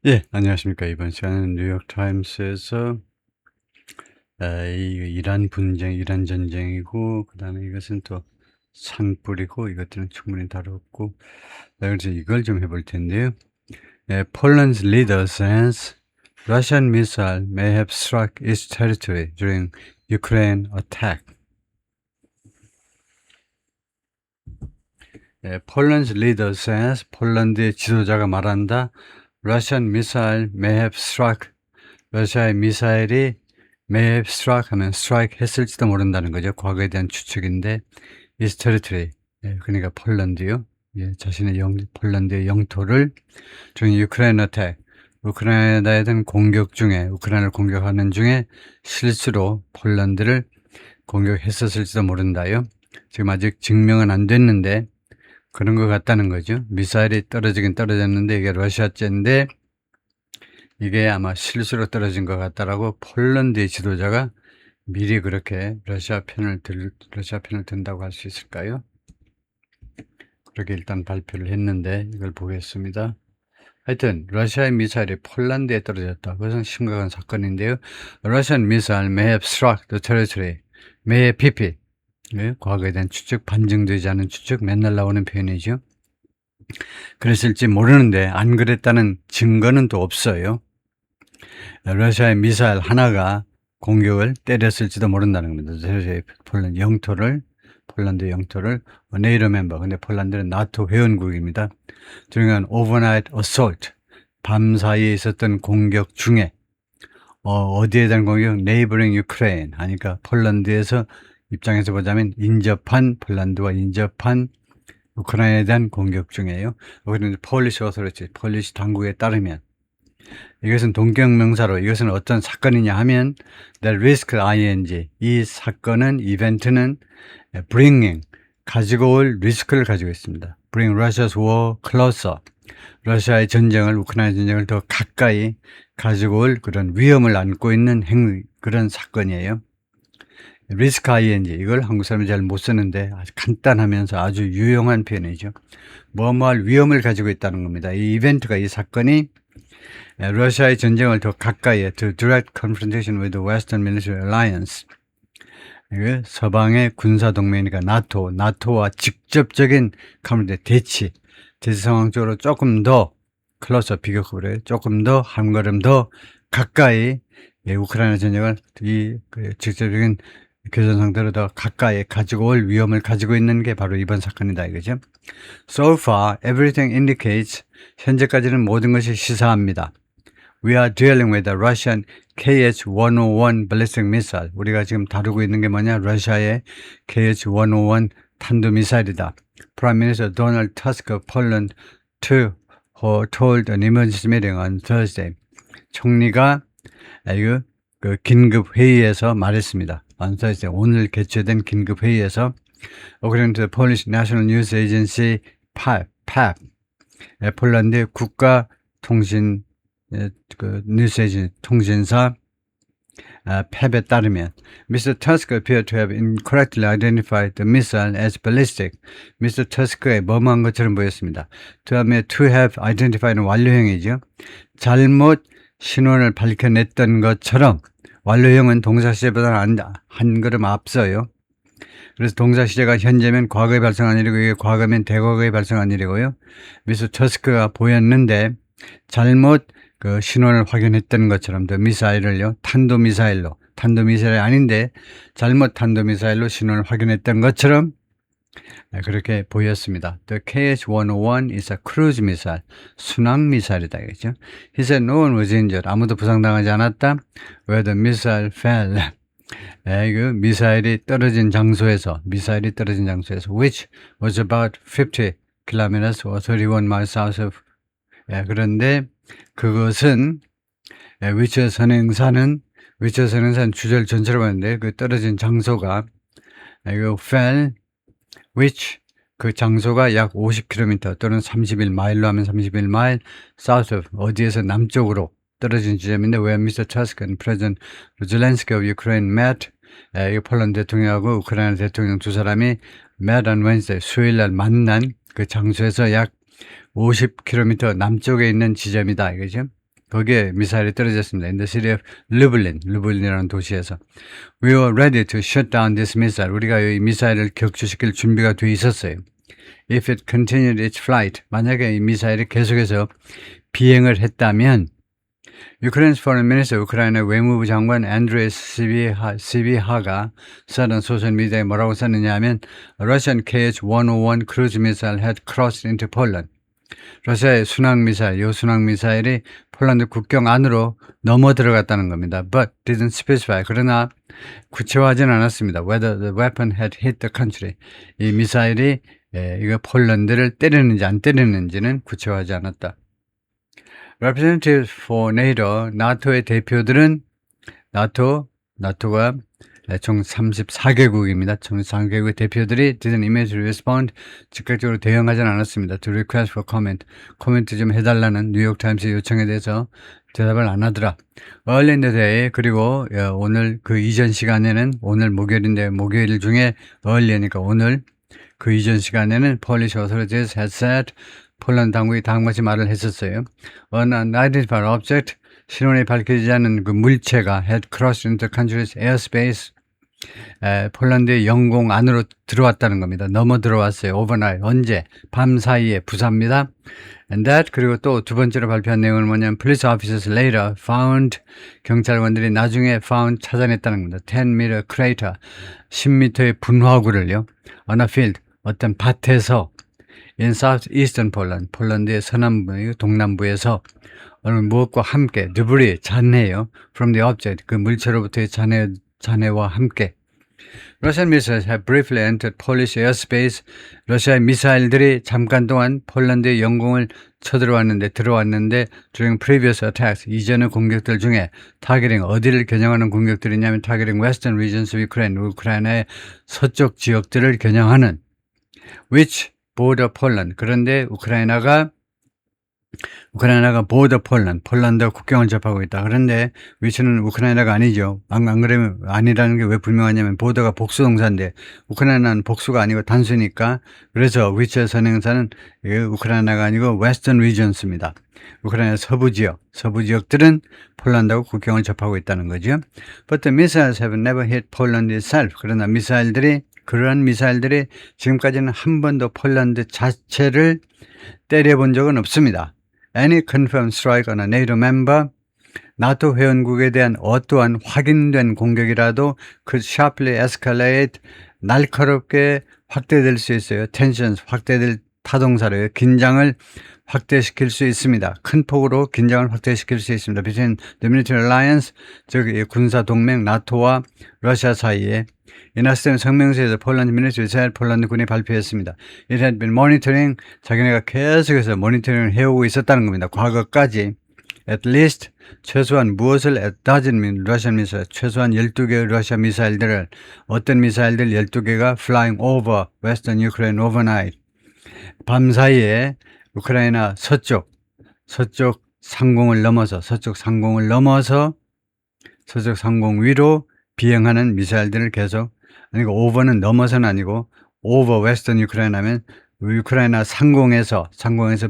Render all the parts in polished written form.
예, 안녕하십니까. 이번 시간은 뉴욕타임스에서 이 이란 분쟁, 이란 전쟁이고, 그 다음에 이것은 또 산불이고, 이것들은 충분히 다뤘고, 그래서 이걸 좀 해볼 텐데요. Poland's leader says Russian missile may have struck its territory during Ukraine attack. Poland's leader says, 폴란드의 지도자가 말한다. Russian missile may have struck. 러시아의 미사일이 may have struck 하면 strike 했을지도 모른다는 거죠. 과거에 대한 추측인데 its territory, 그러니까 폴란드요. 자신의 폴란드의 영토를 during Ukraine attack, 우크라이나에 대한 공격 중에, 우크라이나를 공격하는 중에 실수로 폴란드를 공격했었을지도 모른다요. 지금 아직 증명은 안 됐는데 그런 것 같다는 거죠. 미사일이 떨어지긴 떨어졌는데 이게 러시아제인데 이게 아마 실수로 떨어진 것 같다라고 폴란드의 지도자가 미리 그렇게 러시아 편을 든다고 할 수 있을까요? 그렇게 일단 발표를 했는데 이걸 보겠습니다. 하여튼 러시아의 미사일이 폴란드에 떨어졌다. 그것은 심각한 사건인데요. Russian missile may have struck the territory. may PP. 과거에 대한 추측, 반증되지 않은 추측, 맨날 나오는 표현이죠. 그랬을지 모르는데 안 그랬다는 증거는 또 없어요. 러시아의 미사일 하나가 공격을 때렸을지도 모른다는 겁니다. 러시아의 폴란드 영토를 네이로 멤버, 근데 폴란드는 나토 회원국입니다. during an overnight assault, 밤 사이에 있었던 공격 중에 어디에 대한 공격? neighboring Ukraine 하니까 폴란드에서 입장에서 보자면 폴란드와 인접한 우크라이나에 대한 공격 중이에요. 여기는 폴리시 어서리티, 폴리시 당국에 따르면 이것은 동격명사로 이것은 어떤 사건이냐 하면 the risk ing, 이 사건은 이벤트는 bringing, 가지고 올 리스크를 가지고 있습니다. bring Russia's war closer, 러시아의 전쟁을, 우크라이나 전쟁을 더 가까이 가지고 올 그런 위험을 안고 있는 그런 사건이에요. risk ing, 이걸 한국 사람이 잘 못 쓰는데 아주 간단하면서 아주 유용한 표현이죠. 뭐뭐할 위험을 가지고 있다는 겁니다. 이 이벤트가, 이 사건이 러시아의 전쟁을 더 가까이에 to direct confrontation with the Western Military Alliance, 서방의 군사동맹이니까 나토와 직접적인 대치 상황 쪽으로 조금 더 클로서, 비교급으로 조금 더 한 걸음 더 가까이 우크라이나 전쟁을 직접적인 교전 상태로 더 가까이 가지고 올 위험을 가지고 있는 게 바로 이번 사건이다 이거죠. So far, everything indicates, 현재까지는 모든 것이 시사합니다. We are dealing with the Russian KH-101 ballistic missile. 우리가 지금 다루고 있는 게 뭐냐? 러시아의 KH-101 탄도미사일이다. Prime Minister Donald Tusk of Poland told an emergency meeting on Thursday. 총리가 그 긴급 회의에서 말했습니다. On Thursday, 오늘 개최된 긴급 회의에서 according to the Polish National News Agency PAP, 폴란드 국가 통신 뉴스 에이전시 통신사 PAP에 따르면 Mr. Tusk appeared to have incorrectly identified the missile as ballistic. Mr. Tusk의 뭐뭐한 것처럼 보였습니다. 다음에 to have identified는 완료형이죠. 잘못 신원을 밝혀냈던 것처럼, 완료형은 동사 시제보다는 한 걸음 앞서요. 그래서 동사 시제가 현재면 과거에 발생한 일이고 이게 과거면 대과거에 발생한 일이고요. 미스터 터스크가 보였는데 잘못 그 신원을 확인했던 것처럼 미사일을요, 탄도미사일이 아닌데 잘못 탄도미사일로 신원을 확인했던 것처럼 그렇게 보였습니다. The KH-101 is a cruise missile, 순항 미사일이다 이거죠. He said no one was injured, 아무도 부상당하지 않았다. Where the missile fell, 그 미사일이 떨어진 장소에서, which was about 50 kilometers or 31 miles south of, 그런데 그것은 위쳐 선행사는 주절 전체로 봤는데 그 떨어진 장소가 fell, which 그 장소가 약 50km 또는 31마일로 하면 31마일 south of, 어디에서 남쪽으로 떨어진 지점인데 where Mr. Tusk and President Zelensky of Ukraine met, 폴란드 대통령하고 우크라이나 대통령 두 사람이 met on Wednesday, 수요일날 만난 그 장소에서 약 50km 남쪽에 있는 지점이다 이거죠. 거기에 미사일이 떨어졌습니다. In the city of Lublin, 루블린이라는 도시에서. We were ready to shut down this missile. 우리가 이 미사일을 격추시킬 준비가 돼 있었어요. If it continued its flight, 만약에 이 미사일이 계속해서 비행을 했다면 Ukraine's foreign minister, 우크라이나 외무부 장관 앤드레스 시비하가 쓰는 소셜미디어에 뭐라고 썼느냐 하면 Russian KH-101 cruise missile had crossed into Poland. 러시아의 순항미사일, 이 순항미사일이 폴란드 국경 안으로 넘어 들어갔다는 겁니다. But didn't specify. 그러나 구체화하진 않았습니다. Whether the weapon had hit the country. 이 미사일이 이거 폴란드를 때리는지 안 때리는지는 구체화하지 않았다. Representatives for NATO, 나토의 대표들은 나토가 총 34개국입니다. 총 34개국의 대표들이 didn't immediately respond, 즉각적으로 대응하진 않았습니다. To request for comment, 코멘트 좀 해달라는 뉴욕타임스의 요청에 대해서 대답을 안 하더라. Early in the day, 그리고 오늘 그 이전 시간에는, 오늘 목요일인데 목요일 중에 early니까 오늘 그 이전 시간에는 Polish authorities had said, 폴란드 당국이 다음같이 말을 했었어요. An unidentified object, 신원이 밝혀지지 않은 그 물체가 had crossed into the country's airspace, 폴란드의 영공 안으로 들어왔다는 겁니다. 넘어 들어왔어요. overnight, 언제? 밤 사이에 부사입니다. And that, 그리고 또 두 번째로 발표한 내용은 뭐냐면 police officers later found, 경찰관들이 나중에 found, 찾아냈다는 겁니다. 10m crater, 10m의 분화구를요. on a field, 어떤 밭에서 in southeastern Poland, 폴란드의 서남부, 동남부에서 어느 무엇과 함께 debris, 잔해요. from the object, 그 물체로부터의 잔해와 함께. Russian missiles have briefly entered Polish airspace. 러시아의 미사일들이 잠깐 동안 폴란드의 영공을 들어왔는데 during previous attacks, 이전의 공격들 중에 targeting, 어디를 겨냥하는 공격들이냐면 targeting western regions of Ukraine, 우크라이나의 서쪽 지역들을 겨냥하는 which border Poland. 그런데 우크라이나가 border Poland, 폴란드와 국경을 접하고 있다. 그런데 위치는 우크라이나가 아니죠. 안 그러면 아니라는 게 왜 분명하냐면 border가 복수 동사인데 우크라이나는 복수가 아니고 단수니까 그래서 위치의 선행사는 우크라이나가 아니고 western regions입니다. 우크라이나 서부 지역들은 폴란드하고 국경을 접하고 있다는 거죠. But the missiles have never hit Poland itself. 그러나 그러한 미사일들이 지금까지는 한 번도 폴란드 자체를 때려본 적은 없습니다. Any confirmed strike on a NATO member, 나토 회원국에 대한 어떠한 확인된 공격이라도 could sharply escalate, 날카롭게 확대될 수 있어요. tensions, 확대될 타동사로요. 긴장을 확대시킬 수 있습니다. 큰 폭으로 긴장을 확대시킬 수 있습니다. Between the military alliance, 즉 군사 동맹 나토와 러시아 사이에 이나스템 성명서에서 폴란드 미니스트리 폴란드 군이 발표했습니다. It had been monitoring, 자기네가 계속해서 모니터링을 해오고 있었다는 겁니다. 과거까지 at least 최소한 무엇을 at dozen 러시아 미사일, 최소한 12개의 러시아 미사일들을, 어떤 미사일들 12개가 flying over western Ukraine overnight, 밤 사이에 우크라이나 서쪽 상공을 넘어서 서쪽 상공 위로 비행하는 미사일들을 계속, 아니고 over는 넘어서는 아니고 over western Ukraine 하면 우크라이나 상공에서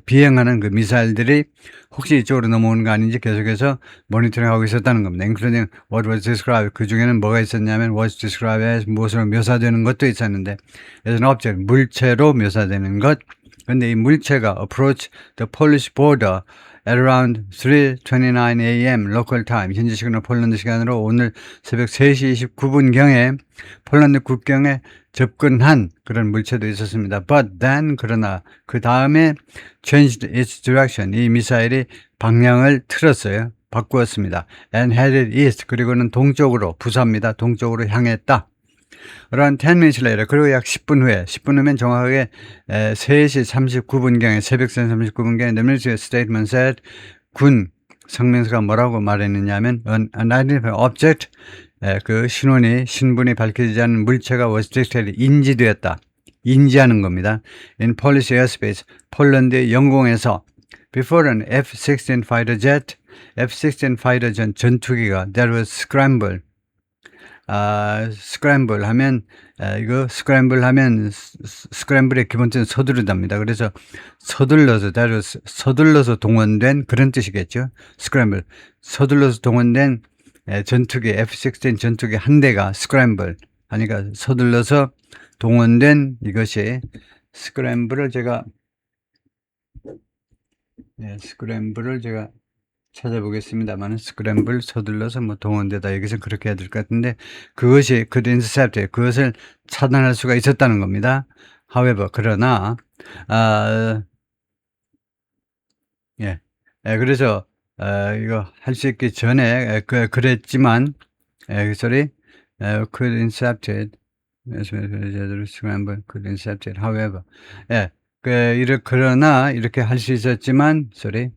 비행하는 그 미사일들이 혹시 이쪽으로 넘어오는 거 아닌지 계속해서 모니터링하고 있었다는 겁니다. Including what was described, 그 중에는 뭐가 있었냐면 was described as 무엇으로 묘사되는 것도 있었는데 as an object, 물체로 묘사되는 것. 그런데 이 물체가 approach the Polish border at around 3:29 a.m. local time, 현지 시간으로 폴란드 시간으로 오늘 새벽 3시 29분경에 폴란드 국경에 접근한 그런 물체도 있었습니다. But then, 그러나 그 다음에 changed its direction, 이 미사일이 방향을 틀었어요. 바꾸었습니다. And headed east, 그리고는 동쪽으로, 부사입니다. 동쪽으로 향했다. Around 10 minutes later, 그리고 약 10분 후면 정확하게 3시 39분경에, 새벽 3시 39분경에 the military statement said, 군 성명서가 뭐라고 말했느냐면 an unidentified object, 그 신분이 밝혀지지 않은 물체가 was detected, 인지하는 겁니다. In Polish airspace, 폴란드의 영공에서 before an F-16 fighter jet, F-16 파이터 전투기가 that was scrambled, 스크램블 하면, 이거 스크램블 하면, 스크램블의 기본적인 서두르답니다. 그래서 서둘러서 동원된 그런 뜻이겠죠. 스크램블. 서둘러서 동원된 전투기, F-16 전투기 한 대가 스크램블. 하니까 서둘러서 동원된 이것이 스크램블을 제가 찾아보겠습니다만 스크램블 서둘러서 뭐 동원되다 여기서 그렇게 해야 될 것 같은데 그것이 could intercept 그것을 차단할 수가 있었다는 겁니다. However 그러나 그래서 이거 할 수 있기 전에 그랬지만 sorry could intercept scramble could intercept however 그러나 이렇게 할 수 있었지만 sorry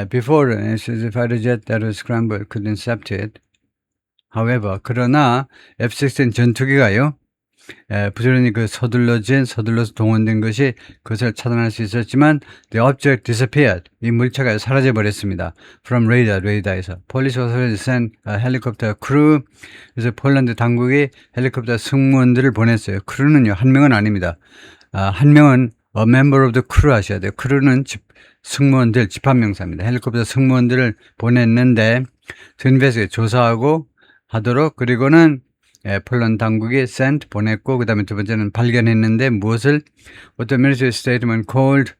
before the fighter jet that was scrambled could intercept it. However, 그러나 F-16 전투기가요, 부지런히 서둘러서 동원된 것이 그것을 차단할 수 있었지만, the object disappeared. 이 물체가 사라져 버렸습니다. From 레이더에서. Police officers sent a helicopter crew. 그래서 폴란드 당국이 헬리콥터 승무원들을 보냈어요. 크루는요, 한 명은 아닙니다. 한 명은 a member of the crew 하셔야 돼요. 크루는 승무원들 집합명사입니다. 헬리콥터 승무원들을 보냈는데 인베스티게이트 조사하고 하도록 그리고는 폴란드 당국이 sent 보냈고 그 다음에 두 번째는 발견했는데 무엇을 What the military statement called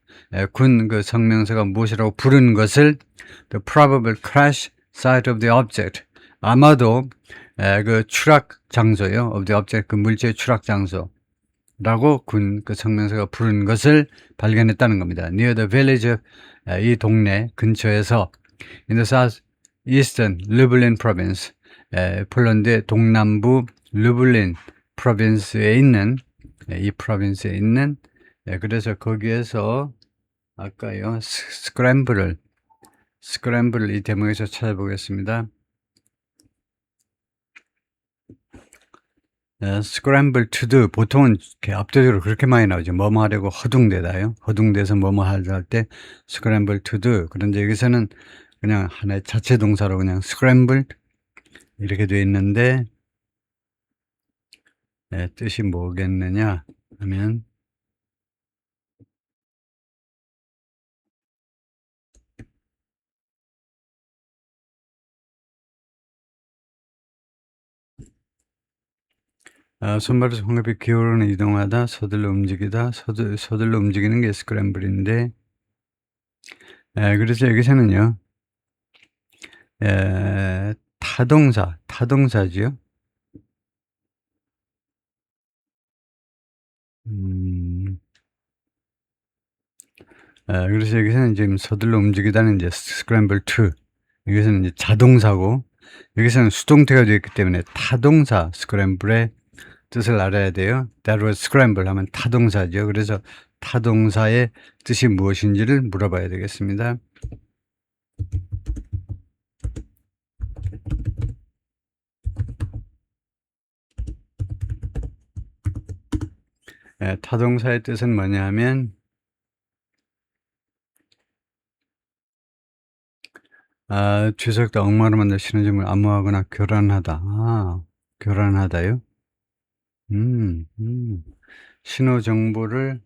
군 그 성명서가 무엇이라고 부른 것을 the probable crash site of the object 아마도 그 추락 장소요 of the object 그 물체의 추락 장소 라고 군 그 성명서가 부른 것을 발견했다는 겁니다. Near the village 이 동네 근처에서 in the southeastern Lublin province 폴란드의 동남부 루블린 프로빈스에 있는 이 프로빈스에 있는 그래서 거기에서 아까요 스크램블을 이 대목에서 찾아보겠습니다. scramble to do 보통은 이렇게 압도적으로 그렇게 많이 나오죠. 뭐뭐 하려고 허둥대다요. 허둥대서 뭐뭐 할 때 scramble to do. 그런데 여기서는 그냥 하나의 자체 동사로 그냥 scramble 이렇게 되어 있는데 뜻이 뭐겠느냐 하면 손발을 손가락이 기울어는 이동하다, 서둘러 움직이다, 서둘러 움직이는 게 스크램블인데, 그래서 여기서는요, 타동사지요. 그래서 여기서는 지금 서둘러 움직이다는 이제 scramble to, 여기서는 이제 자동사고, 여기서는 수동태가 되어 있기 때문에 타동사 scramble의 뜻을 알아야 돼요. That was scramble 하면 타동사죠. 그래서 타동사의 뜻이 무엇인지를 물어봐야 되겠습니다. 타동사의 뜻은 뭐냐 하면 뒤섞다 엉마로 만든 신호정보를 암호하거나 교란하다. 교란하다요? 신호정보를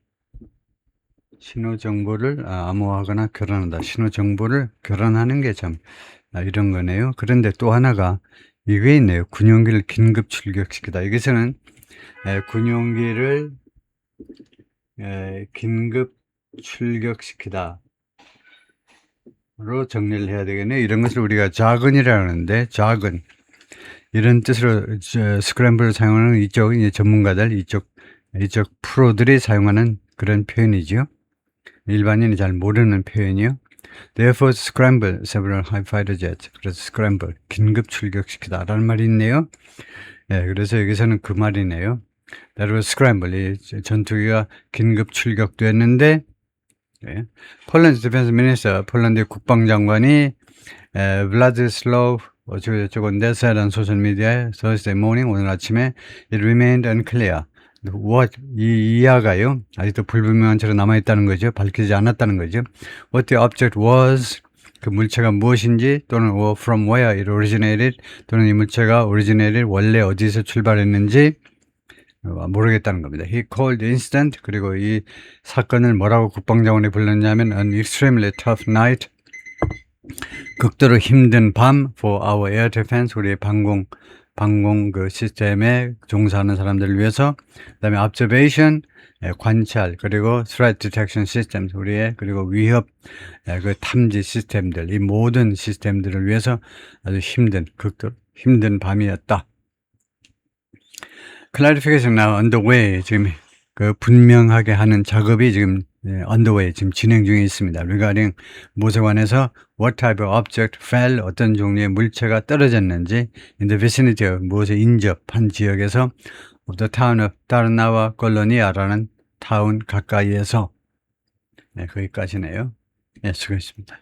암호하거나 교란하다. 신호정보를 교란하는 게 참 이런 거네요. 그런데 또 하나가 이게 있네요. 군용기를 긴급 출격시키다. 여기서는 군용기를 긴급 출격시키다 로 정리를 해야 되겠네요. 이런 것을 우리가 자근이라고 하는데 자근 이런 뜻으로 스크램블을 사용하는 이쪽 전문가들 이쪽 프로들이 사용하는 그런 표현이죠. 일반인이 잘 모르는 표현이요. Therefore scramble several high fighter jets. 그래서 scramble 긴급 출격시키다 라는 말이 있네요. 그래서 여기서는 그 말이네요. That was scramble 이 전투기가 긴급 출격됐는데 폴란드 디펜스 미니스터 폴란드 국방장관이 블라디슬라우 어쩌고저쩌고인데 said 소셜미디어에 Thursday morning 오늘 아침에 it remained unclear what 이 이하가요 아직도 불분명한 채로 남아있다는 거죠. 밝히지 않았다는 거죠. What the object was 그 물체가 무엇인지 또는 from where it originated 또는 이 물체가 originated 원래 어디서 출발했는지 모르겠다는 겁니다. He called the incident 그리고 이 사건을 뭐라고 국방장관이 불렀냐면 an extremely tough night 극도로 힘든 밤 for our air defense 우리의 방공 그 시스템에 종사하는 사람들을 위해서 그다음에 observation 관찰 그리고 threat detection systems 우리의 그리고 위협 그 탐지 시스템들 이 모든 시스템들을 위해서 아주 극도로 힘든 밤이었다. clarification now underway 지금 그 분명하게 하는 작업이 지금 underway 지금 진행 중에 있습니다. regarding 무엇에 관해서 what type of object fell 어떤 종류의 물체가 떨어졌는지 in the vicinity of 무엇에 인접한 지역에서 of the town of 다르나와 콜로니아라는 타운 가까이에서 거기까지네요. 수고했습니다.